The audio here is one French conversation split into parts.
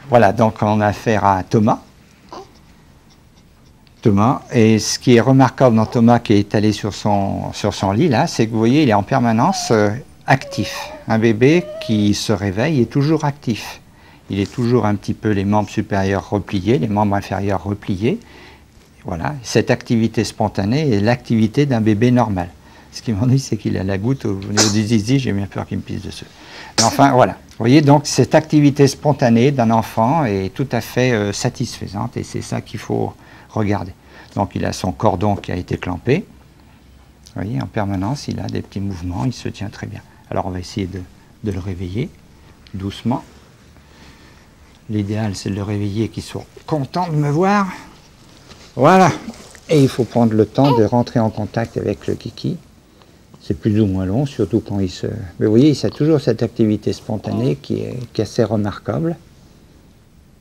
Voilà, donc on a affaire à Thomas. Et ce qui est remarquable dans Thomas qui est étalé sur son lit, là, c'est que vous voyez, il est en permanence actif. Un bébé qui se réveille est toujours actif. Il est toujours un petit peu les membres supérieurs repliés, les membres inférieurs repliés. Voilà, cette activité spontanée est l'activité d'un bébé normal. Ce qui m'ennuie, c'est qu'il a la goutte au niveau du zizi, j'ai bien peur qu'il me pisse dessus. Mais enfin, voilà. Vous voyez, donc cette activité spontanée d'un enfant est tout à fait satisfaisante et c'est ça qu'il faut regarder. Donc il a son cordon qui a été clampé. Vous voyez, en permanence, il a des petits mouvements, il se tient très bien. Alors on va essayer de le réveiller doucement. L'idéal, c'est de le réveiller, qu'il soit content de me voir. Voilà. Et il faut prendre le temps de rentrer en contact avec le kiki. C'est plus ou moins long, surtout quand il se... Mais vous voyez, il a toujours cette activité spontanée qui est assez remarquable.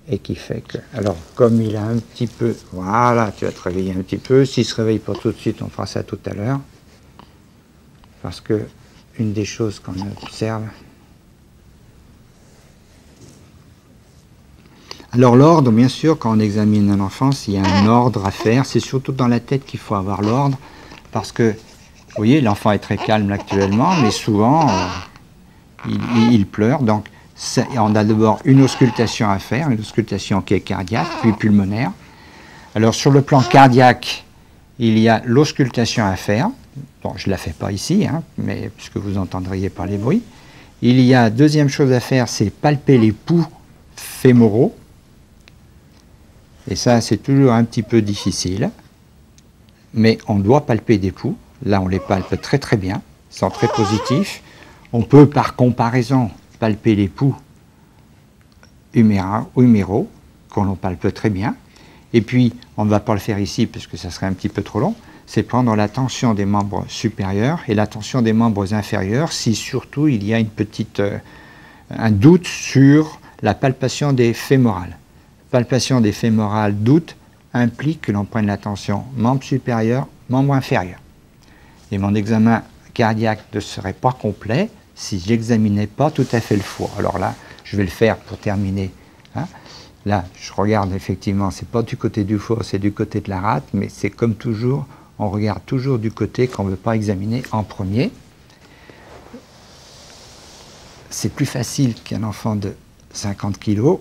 Et qui fait que... Alors, comme il a un petit peu... Voilà, tu vas te réveiller un petit peu. S'il se réveille pas tout de suite, on fera ça tout à l'heure. Parce que une des choses qu'on observe... Alors l'ordre, bien sûr, quand on examine un enfant, s'il y a un ordre à faire, c'est surtout dans la tête qu'il faut avoir l'ordre. Parce que, vous voyez, l'enfant est très calme actuellement, mais souvent, il pleure. Donc, on a d'abord une auscultation à faire, une auscultation qui est cardiaque, puis pulmonaire. Alors sur le plan cardiaque, il y a l'auscultation à faire. Bon, je ne la fais pas ici, hein, mais puisque vous entendriez par les bruits. Il y a deuxième chose à faire, c'est palper les pouls fémoraux. Et ça, c'est toujours un petit peu difficile. Mais on doit palper des pouls. Là, on les palpe très très bien, ils sont très positifs. On peut par comparaison palper les pouls huméraux, qu'on palpe très bien. Et puis, on ne va pas le faire ici, parce que ça serait un petit peu trop long, c'est prendre la tension des membres supérieurs et la tension des membres inférieurs, si surtout il y a un doute sur la palpation des fémorales. Palpation des fémorales, doute, implique que l'on prenne la tension membre supérieur, membre inférieur. Et mon examen cardiaque ne serait pas complet si je n'examinais pas tout à fait le foie. Alors là, je vais le faire pour terminer. Hein. Là, je regarde effectivement, c'est pas du côté du foie, c'est du côté de la rate, mais c'est comme toujours, on regarde toujours du côté qu'on ne veut pas examiner en premier. C'est plus facile qu'un enfant de 50 kg.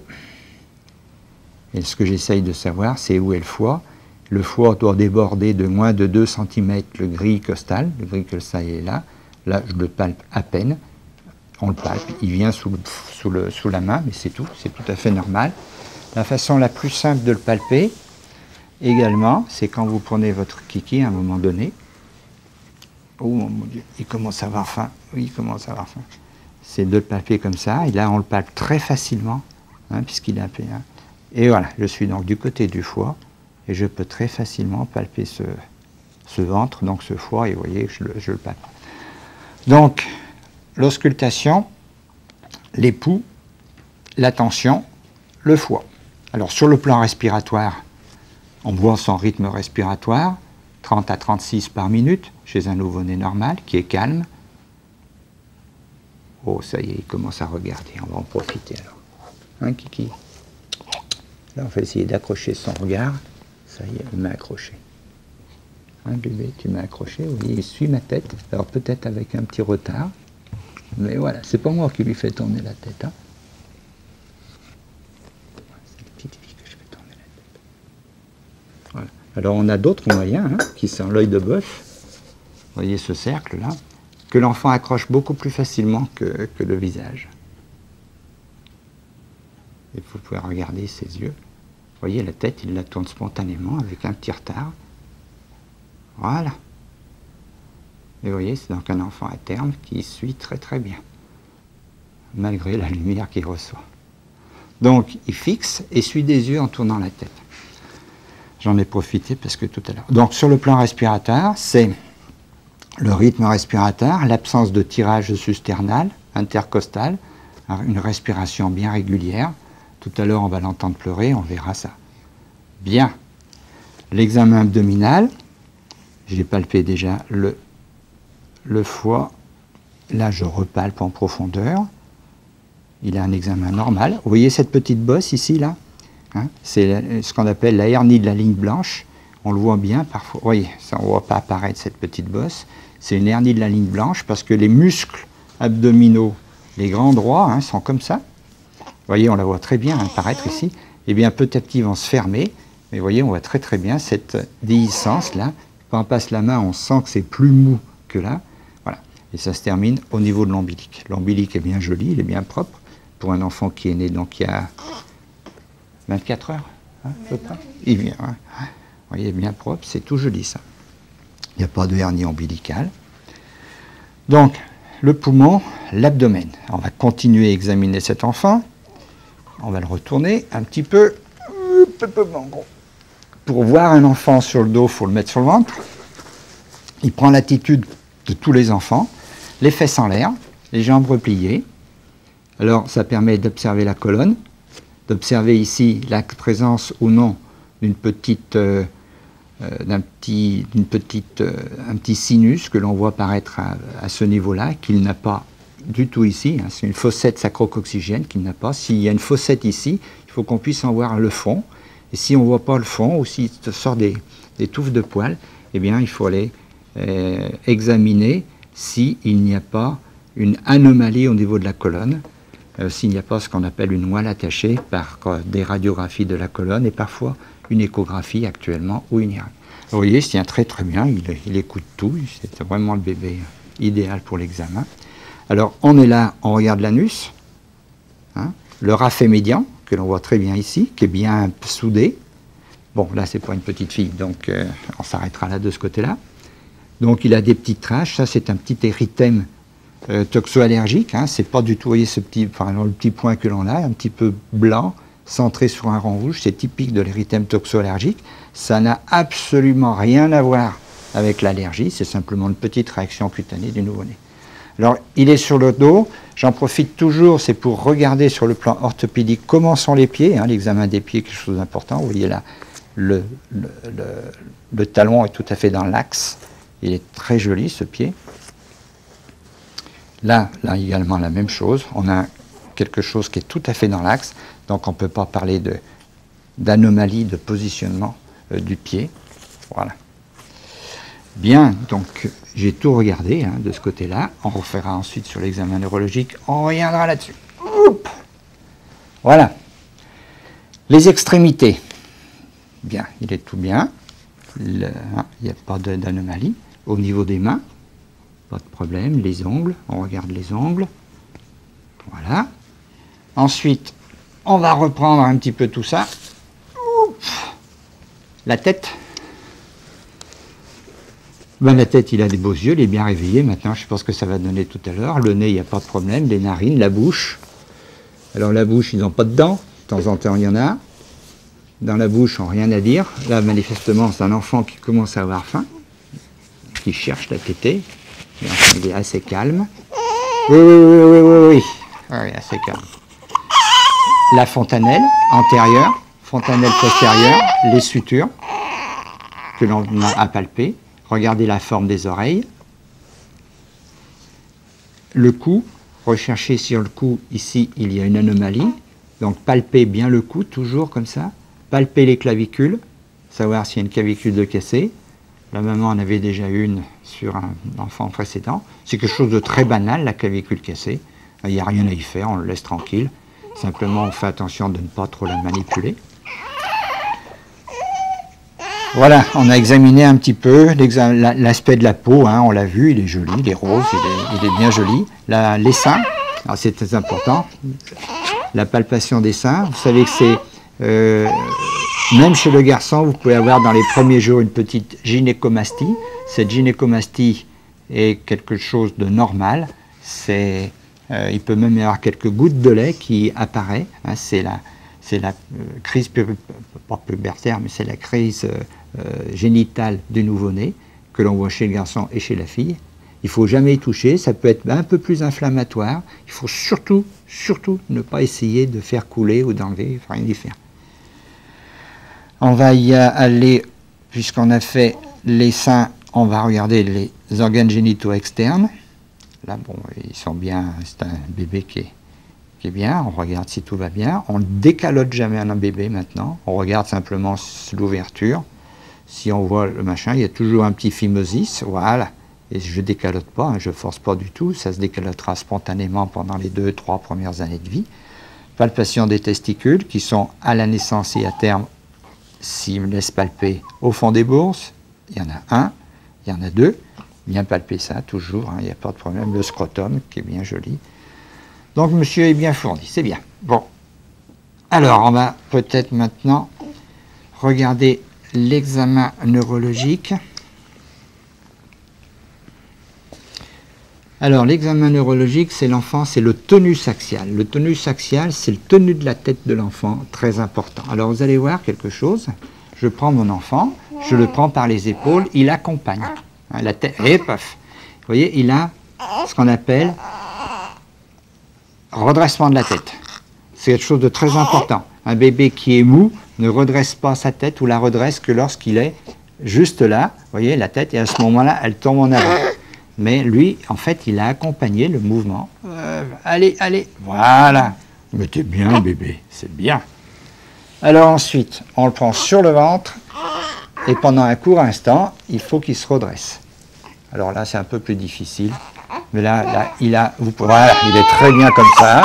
Et ce que j'essaye de savoir, c'est où est le foie. Le foie doit déborder de moins de 2 cm le grille costal. Le grille costal est là. Là, je le palpe à peine. On le palpe. Il vient sous la main, mais c'est tout. C'est tout à fait normal. La façon la plus simple de le palper, également, c'est quand vous prenez votre kiki à un moment donné. Oh mon Dieu, il commence à avoir faim. Oui, il commence à avoir faim. C'est de le palper comme ça. Et là, on le palpe très facilement, hein, puisqu'il est un peu... Hein. Et voilà, je suis donc du côté du foie. Et je peux très facilement palper ce ventre, donc ce foie, et vous voyez, je le palpe. Donc, l'auscultation, les pouls, la tension, le foie. Alors, sur le plan respiratoire, on voit son rythme respiratoire, 30 à 36 par minute, chez un nouveau-né normal, qui est calme. Oh, ça y est, il commence à regarder, on va en profiter alors. Hein, Kiki? Là, on va essayer d'accrocher son regard. Ça y est, il m'a accroché. Hein, bébé, tu m'as accroché, oui, il suit ma tête. Alors peut-être avec un petit retard. Mais voilà, c'est pas moi qui lui fais tourner la tête. Hein. C'est une petite fille que je fais tourner la tête. Voilà. Alors on a d'autres moyens, hein, qui sont l'œil de bœuf. Vous voyez ce cercle-là, que l'enfant accroche beaucoup plus facilement que le visage. Et vous pouvez regarder ses yeux. Vous voyez, la tête, il la tourne spontanément avec un petit retard. Voilà. Et vous voyez, c'est donc un enfant à terme qui suit très très bien, malgré la lumière qu'il reçoit. Donc, il fixe et suit des yeux en tournant la tête. J'en ai profité parce que tout à l'heure... Donc, sur le plan respiratoire, c'est le rythme respiratoire, l'absence de tirage susternal, intercostal, une respiration bien régulière. Tout à l'heure, on va l'entendre pleurer, on verra ça. Bien. L'examen abdominal, j'ai palpé déjà le foie. Là, je repalpe en profondeur. il a un examen normal. Vous voyez cette petite bosse ici, là, hein, c'est ce qu'on appelle la hernie de la ligne blanche. On le voit bien parfois. Vous voyez, ça, on ne voit pas apparaître cette petite bosse. C'est une hernie de la ligne blanche parce que les muscles abdominaux, les grands droits, hein, sont comme ça. Vous voyez, on la voit très bien apparaître ici. Et bien, petit à petit, ils vont se fermer. Mais vous voyez, on voit très très bien cette déhiscence là. Quand on passe la main, on sent que c'est plus mou que là. Voilà. Et ça se termine au niveau de l'ombilic. L'ombilic est bien joli, il est bien propre. Pour un enfant qui est né donc il y a 24 heures, hein, à peu près. Il vient. Hein. Vous voyez, bien propre, c'est tout joli ça. Il n'y a pas de hernie ombilicale. Donc, le poumon, l'abdomen. On va continuer à examiner cet enfant. On va le retourner un petit peu. Pour voir un enfant sur le dos, il faut le mettre sur le ventre. Il prend l'attitude de tous les enfants, les fesses en l'air, les jambes repliées. Alors, ça permet d'observer la colonne, d'observer ici la présence ou non d'une petite, un petit sinus que l'on voit apparaître à ce niveau-là, qu'il n'a pas du tout ici. Hein. C'est une fossette sacro-coccygienne qu'il n'a pas. S'il y a une fossette ici, il faut qu'on puisse en voir le fond. Et si on ne voit pas le fond, ou s'il sort des touffes de poils, eh bien, il faut aller examiner s'il n'y a pas une anomalie au niveau de la colonne, s'il n'y a pas ce qu'on appelle une moelle attachée par des radiographies de la colonne et parfois une échographie actuellement ou une IRM. Vous voyez, il se tient très très bien, il écoute tout, c'est vraiment le bébé idéal pour l'examen. Alors, on est là, on regarde l'anus, hein, le raphet médian, que l'on voit très bien ici, qui est bien soudé. Bon, là, c'est pas une petite fille, donc on s'arrêtera là de ce côté-là. Donc, il a des petites taches, ça, c'est un petit érythème toxo-allergique, hein, c'est pas du tout, vous voyez, ce petit, enfin, le petit point que l'on a, un petit peu blanc, centré sur un rond rouge, c'est typique de l'érythème toxo-allergique. Ça n'a absolument rien à voir avec l'allergie, c'est simplement une petite réaction cutanée du nouveau-né. Alors, il est sur le dos, j'en profite toujours, c'est pour regarder sur le plan orthopédique comment sont les pieds, hein, l'examen des pieds est quelque chose d'important. Vous voyez là, le talon est tout à fait dans l'axe, il est très joli ce pied. Là également la même chose, on a quelque chose qui est tout à fait dans l'axe, donc on ne peut pas parler d'anomalie de positionnement du pied. Voilà. Bien, donc j'ai tout regardé hein, de ce côté-là. On refera ensuite sur l'examen neurologique. On reviendra là-dessus. Voilà. Les extrémités. Bien, il est tout bien. Il n'y a pas d'anomalie. Au niveau des mains, pas de problème. Les ongles, on regarde les ongles. Voilà. Ensuite, on va reprendre un petit peu tout ça. La tête. Ben, la tête, il a des beaux yeux, il est bien réveillé. Maintenant, je pense que ça va donner tout à l'heure. Le nez, il n'y a pas de problème. Les narines, la bouche. Alors, la bouche, ils n'ont pas de dents. De temps en temps, il y en a. Dans la bouche, on n'a rien à dire. Là, manifestement, c'est un enfant qui commence à avoir faim, qui cherche la tétée. Il est assez calme. Oui, assez calme. La fontanelle antérieure, fontanelle postérieure, les sutures que l'on a palpées. Regardez la forme des oreilles. Le cou, recherchez sur le cou, ici il y a une anomalie. Donc palpez bien le cou, toujours comme ça. Palpez les clavicules, savoir s'il y a une clavicule de cassée. La maman en avait déjà une sur un enfant précédent. C'est quelque chose de très banal, la clavicule cassée. Il n'y a rien à y faire, on le laisse tranquille. Simplement, on fait attention de ne pas trop la manipuler. Voilà, on a examiné un petit peu l'aspect de la peau, hein, on l'a vu, il est joli, il est rose, il est bien joli. Les seins, c'est très important, la palpation des seins, vous savez que c'est, même chez le garçon, vous pouvez avoir dans les premiers jours une petite gynécomastie. Cette gynécomastie est quelque chose de normal, il peut même y avoir quelques gouttes de lait qui apparaissent, hein, c'est la crise, pas pubertaire, mais c'est la crise génitale du nouveau-né que l'on voit chez le garçon et chez la fille. Il ne faut jamais y toucher, ça peut être un peu plus inflammatoire. Il faut surtout ne pas essayer de faire couler ou d'enlever, rien y faire. On va y aller, puisqu'on a fait les seins, on va regarder les organes génitaux externes. Là, bon, ils sont bien, c'est un bébé qui qui est bien, on regarde si tout va bien. On ne décalote jamais un bébé maintenant, on regarde simplement l'ouverture. Si on voit le machin, il y a toujours un petit phimosis, voilà. Et je ne décalote pas, hein, je ne force pas du tout, ça se décalotera spontanément pendant les 2-3 premières années de vie. Palpation des testicules qui sont à la naissance et à terme, s'ils me laissent palper au fond des bourses, il y en a un, il y en a deux, bien palper ça toujours, il n'y a pas de problème, le scrotum qui est bien joli. Donc monsieur est bien fourni, c'est bien. Bon, alors on va peut-être maintenant regarder l'examen neurologique. Alors l'examen neurologique, c'est l'enfant, c'est le tonus axial. Le tonus axial, c'est le tenu de la tête de l'enfant, très important. Alors vous allez voir quelque chose, je prends mon enfant, je le prends par les épaules, il accompagne. Hein, la tête, et paf. Vous voyez, il a ce qu'on appelle redressement de la tête. C'est quelque chose de très important. Un bébé qui est mou ne redresse pas sa tête ou la redresse que lorsqu'il est juste là, vous voyez, la tête, et à ce moment-là, elle tombe en avant. Mais lui, en fait, il a accompagné le mouvement. Allez, allez, voilà. Mais t'es bien, bébé, c'est bien. Alors ensuite, on le prend sur le ventre, et pendant un court instant, il faut qu'il se redresse. Alors là, c'est un peu plus difficile. Mais là, voilà, il est très bien comme ça,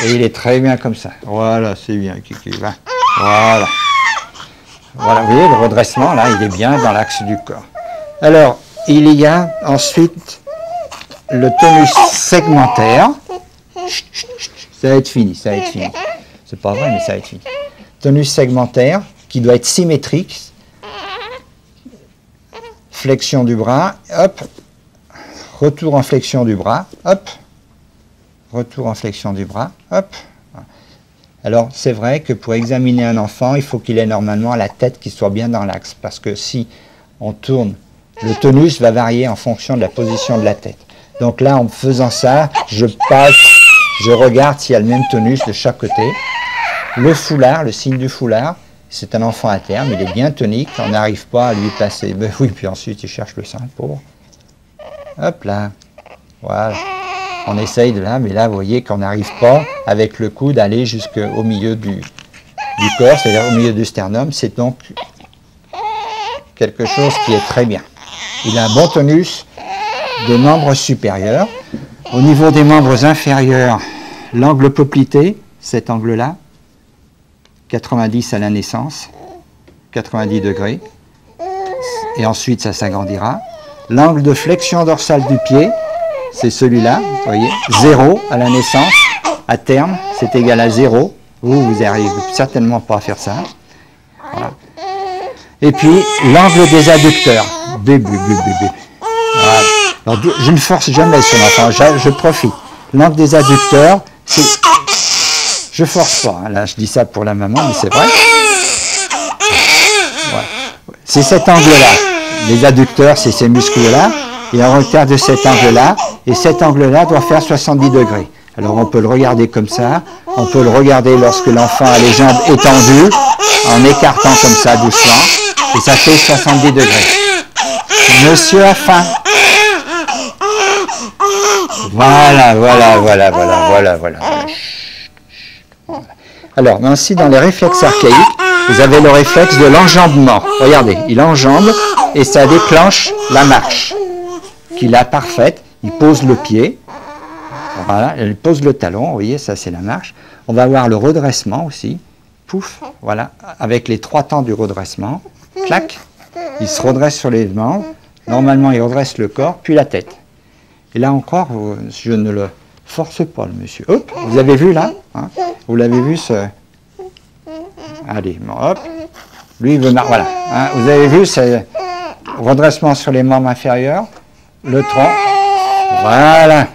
et il est très bien comme ça. Voilà, c'est bien, Kiki. Voilà. Voilà, vous voyez, le redressement, là, il est bien dans l'axe du corps. Alors, il y a ensuite le tonus segmentaire. Ça va être fini, ça va être fini. C'est pas vrai, mais ça va être fini. Tonus segmentaire, qui doit être symétrique. Flexion du bras, hop. Retour en flexion du bras, hop. Retour en flexion du bras, hop. Alors, c'est vrai que pour examiner un enfant, il faut qu'il ait normalement la tête qui soit bien dans l'axe. Parce que si on tourne, le tonus va varier en fonction de la position de la tête. Donc là, en faisant ça, je passe, je regarde s'il y a le même tonus de chaque côté. Le foulard, le signe du foulard, c'est un enfant à terme, il est bien tonique, on n'arrive pas à lui passer. Ben oui, puis ensuite il cherche le sein, pauvre. Hop là, voilà. On essaye de là, mais là, vous voyez qu'on n'arrive pas, avec le coude, à aller jusqu'au milieu du corps, c'est-à-dire au milieu du sternum. C'est donc quelque chose qui est très bien. Il a un bon tonus des membres supérieurs. Au niveau des membres inférieurs, l'angle poplité, cet angle-là, 90 à la naissance, 90 degrés, et ensuite ça s'agrandira. L'angle de flexion dorsale du pied, c'est celui-là, vous voyez, 0 à la naissance, à terme, c'est égal à 0. Vous n'arrivez certainement pas à faire ça. Voilà. Et puis, l'angle des adducteurs. Voilà. Alors, je ne force jamais sur l'enfant, je profite. L'angle des adducteurs, c'est... Je force pas, hein. Là je dis ça pour la maman, mais c'est vrai. Voilà. C'est cet angle-là. Les adducteurs, c'est ces muscles-là. Et on regarde de cet angle-là, et cet angle-là doit faire 70 degrés. Alors on peut le regarder comme ça, on peut le regarder lorsque l'enfant a les jambes étendues, en écartant comme ça doucement, et ça fait 70 degrés. Monsieur a faim. Voilà. Alors, ainsi, dans les réflexes archaïques, vous avez le réflexe de l'enjambement. Regardez, il enjambe, et ça déclenche la marche. Qu'il a parfaite, il pose le pied, voilà, il pose le talon, vous voyez, ça c'est la marche. On va voir le redressement aussi, pouf, voilà, avec les 3 temps du redressement, clac, il se redresse sur les membres, normalement il redresse le corps, puis la tête. Et là encore, je ne le force pas, le monsieur. Hop, vous avez vu là, hein, vous l'avez vu ce... Allez, hop, lui il veut marcher, voilà, hein, vous avez vu ce redressement sur les membres inférieurs, le tronc, voilà.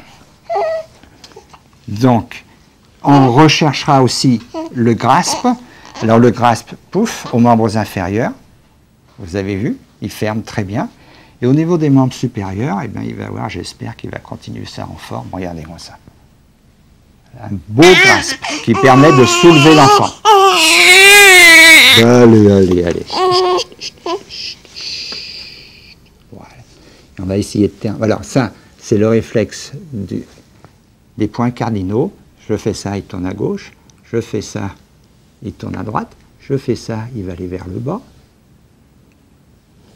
Donc, on recherchera aussi le grasp. Alors le grasp, pouf, aux membres inférieurs. Vous avez vu, il ferme très bien. Et au niveau des membres supérieurs, eh bien, il va voir, j'espère qu'il va continuer ça en forme. Regardez-moi ça. Un beau grasp qui permet de soulever l'enfant. Allez. On va essayer de terminer. Alors ça, c'est le réflexe des points cardinaux. Je fais ça, il tourne à gauche. Je fais ça, il tourne à droite. Je fais ça, il va aller vers le bas.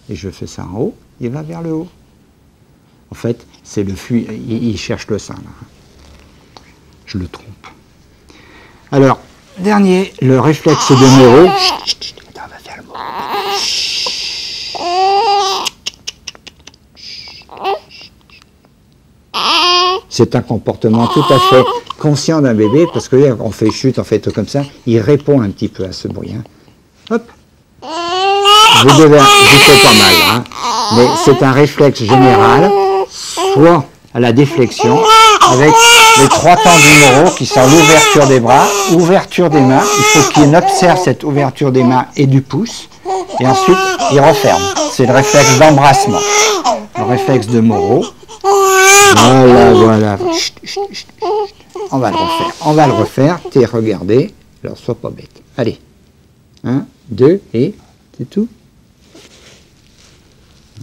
Et je fais ça en haut, il va vers le haut. En fait, c'est le fuit, il cherche le sein, là. Je le trompe. Alors, dernier, le réflexe de Moro. Attends, on va faire le Moro. C'est un comportement tout à fait conscient d'un bébé, parce que on fait chute, on fait tout comme ça, il répond un petit peu à ce bruit. Hein. Hop. Vous devez, je fais pas mal, hein, mais c'est un réflexe général, soit à la déflexion, avec les 3 temps du Moro qui sont l'ouverture des bras, ouverture des mains. Il faut qu'il observe cette ouverture des mains et du pouce, et ensuite il referme. C'est le réflexe d'embrassement, le réflexe de Moro. Voilà, voilà. Chut, chut, chut. On va le refaire. On va le refaire. T'es regardé. Alors, sois pas bête. Allez. 1, 2, et c'est tout.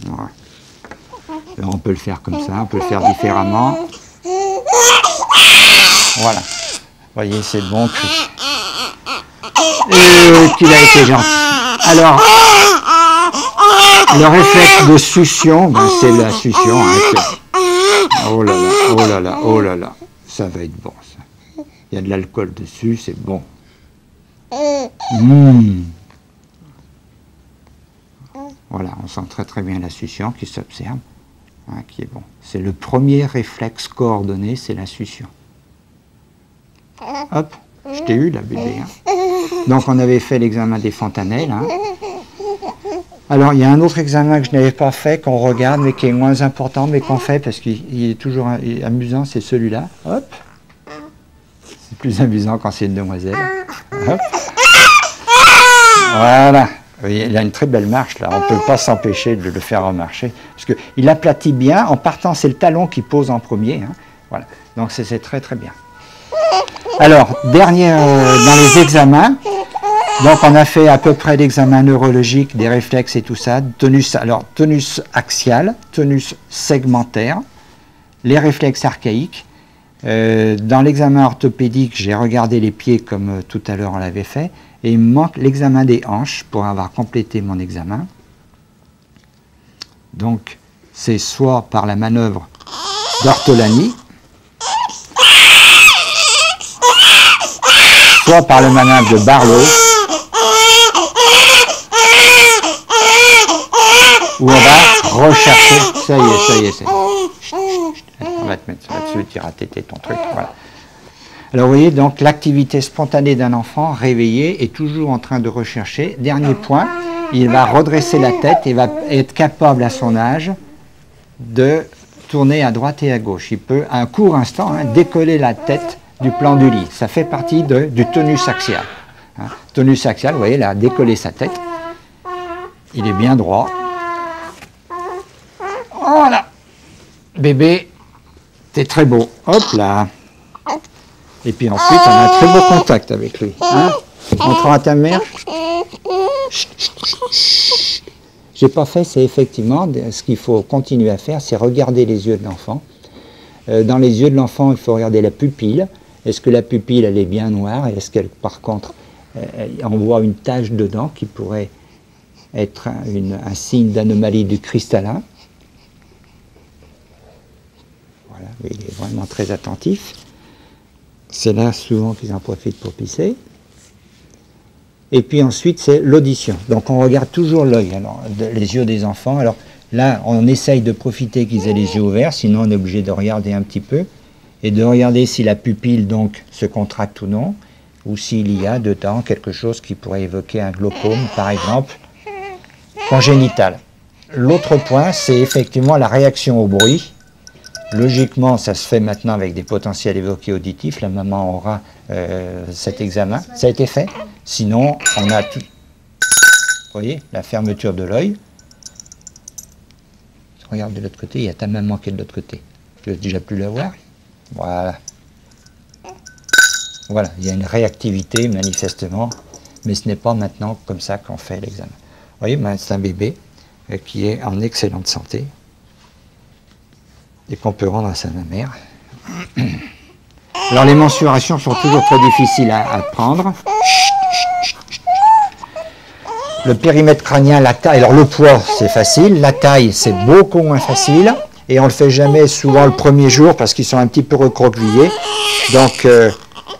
Voilà. Alors, on peut le faire comme ça. On peut le faire différemment. Voilà. Vous voyez, c'est le bon cri. Et qu'il a été gentil. Alors, le réflexe de succion, ben, c'est la succion. Hein, oh là là, oh là là, oh là là. Ça va être bon, ça. Il y a de l'alcool dessus, c'est bon. Voilà, on sent très très bien la succion qui s'observe, hein, qui est bon. C'est le premier réflexe coordonné, c'est la succion. Hop, je t'ai eu là, bébé. Hein. Donc on avait fait l'examen des fontanelles. Hein. Alors il y a un autre examen que je n'avais pas fait, qu'on regarde, mais qui est moins important, mais qu'on fait parce qu'il est toujours amusant, c'est celui-là. Hop. C'est plus amusant quand c'est une demoiselle. Hop. Voilà. Vous voyez, il a une très belle marche là, on ne peut pas s'empêcher de le faire remarcher, parce qu'il aplatit bien, en partant c'est le talon qui pose en premier, hein. Voilà, donc c'est très très bien. Alors, dernier dans les examens, donc on a fait à peu près l'examen neurologique, des réflexes et tout ça, tonus axial, tonus segmentaire, les réflexes archaïques. Dans l'examen orthopédique, j'ai regardé les pieds comme tout à l'heure on l'avait fait, et il me manque l'examen des hanches pour avoir complété mon examen. Donc, c'est soit par la manœuvre d'Ortolani, soit par la manœuvre de Barlow, où on va rechercher. Ça y est, ça y est, ça y est. Chut, chut. On va te mettre là-dessus, tu iras téter ton truc. Voilà. Alors vous voyez, donc l'activité spontanée d'un enfant réveillé est toujours en train de rechercher. Dernier point, il va redresser la tête et va être capable à son âge de tourner à droite et à gauche. Il peut, à un court instant, hein, décoller la tête du plan du lit. Ça fait partie du tonus axial. Hein. Tonus axial, vous voyez, là, décoller sa tête. Il est bien droit. Voilà. Bébé, t'es très beau. Hop là. Et puis ensuite, on a un très beau contact avec lui. Hein. Montre à ta mère. J'ai pas fait, c'est effectivement ce qu'il faut continuer à faire, c'est regarder les yeux de l'enfant. Dans les yeux de l'enfant, il faut regarder la pupille. Est-ce que la pupille, elle est bien noire? Est-ce qu'elle, par contre, on voit une tache dedans qui pourrait être un signe d'anomalie du cristallin? Voilà, il est vraiment très attentif. C'est là souvent qu'ils en profitent pour pisser. Et puis ensuite, c'est l'audition. Donc on regarde toujours l'œil, les yeux des enfants. Alors là, on essaye de profiter qu'ils aient les yeux ouverts, sinon on est obligé de regarder un petit peu, et de regarder si la pupille donc se contracte ou non, ou s'il y a dedans quelque chose qui pourrait évoquer un glaucome, par exemple, congénital. L'autre point, c'est effectivement la réaction au bruit. Logiquement, ça se fait maintenant avec des potentiels évoqués auditifs. La maman aura cet examen. Ça a été fait. Sinon, on a tout. Vous voyez, la fermeture de l'œil. Regarde de l'autre côté, il y a ta maman qui est de l'autre côté. Tu veux déjà plus la voir? Voilà. Voilà, il y a une réactivité manifestement, mais ce n'est pas maintenant comme ça qu'on fait l'examen. Vous voyez, ben, c'est un bébé qui est en excellente santé et qu'on peut rendre à sa mère. Alors les mensurations sont toujours très difficiles à prendre. Le périmètre crânien, la taille, alors le poids c'est facile, la taille c'est beaucoup moins facile. Et on ne le fait jamais souvent le premier jour parce qu'ils sont un petit peu recroquevillés. Donc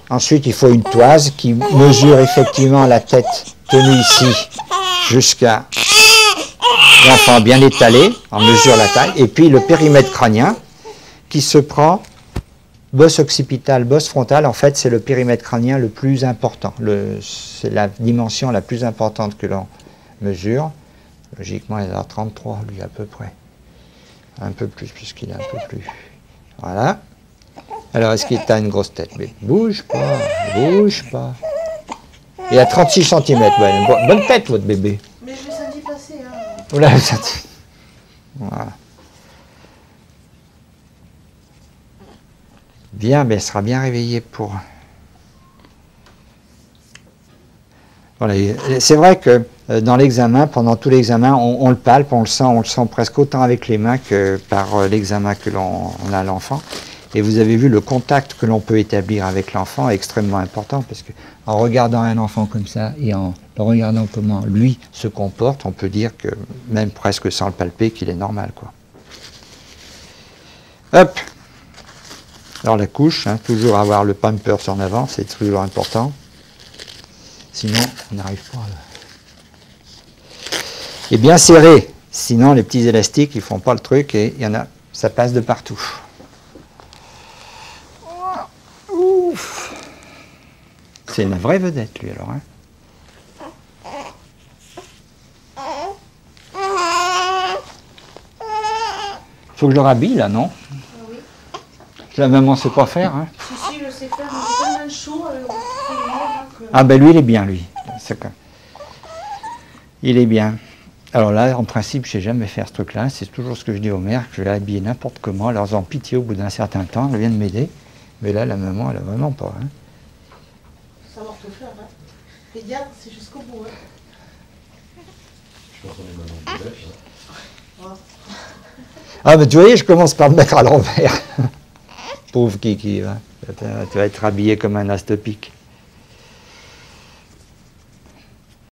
ensuite il faut une toise qui mesure effectivement la tête tenue ici jusqu'à l'enfant bien étalé, on mesure la taille. Et puis le périmètre crânien qui se prend bosse occipitale, bosse frontale, en fait c'est le périmètre crânien le plus important. C'est la dimension la plus importante que l'on mesure. Logiquement il est à 33 lui à peu près. Un peu plus, puisqu'il est un peu plus. Voilà. Alors, est-ce qu'il a une grosse tête? Mais bouge pas, bouge pas. Il a 36 cm. Ouais, une bonne tête, votre bébé. Mais je l'ai senti passer. Hein. Vous l'avez senti. Voilà. Bien, mais elle sera bien réveillée pour... Voilà. C'est vrai que dans l'examen, pendant tout l'examen, on le palpe, on le sent presque autant avec les mains que par l'examen que l'on a à l'enfant. Et vous avez vu le contact que l'on peut établir avec l'enfant est extrêmement important parce que en regardant un enfant comme ça et en regardant comment lui se comporte, on peut dire que même presque sans le palper qu'il est normal, quoi. Hop. Alors la couche, hein, toujours avoir le pampers en avant, c'est toujours important. Sinon, on n'arrive pas à... Et bien serré, sinon les petits élastiques, ils font pas le truc et il y en a, ça passe de partout. Ouf. C'est une vraie vedette, lui, alors. Hein. Faut que je le rhabille, là, non? Oui. La maman sait pas faire, hein. Si, je sais faire, mais j'ai tellement de chaud. Ah ben lui, il est bien, lui. Il est bien. Alors là, en principe, je ne sais jamais faire ce truc-là. C'est toujours ce que je dis aux mères, que je vais l'habiller n'importe comment. Alors, en pitié, au bout d'un certain temps, elle vient de m'aider. Mais là, la maman, elle n'a vraiment pas. Hein. Savoir tout faire, hein. Regarde, c'est jusqu'au bout. Hein. Je pense qu'on est maintenant de l'âge. Hein. Ah, mais tu vois, je commence par me mettre à l'envers. Pauvre Kiki, hein. Tu vas être habillé comme un as de pique.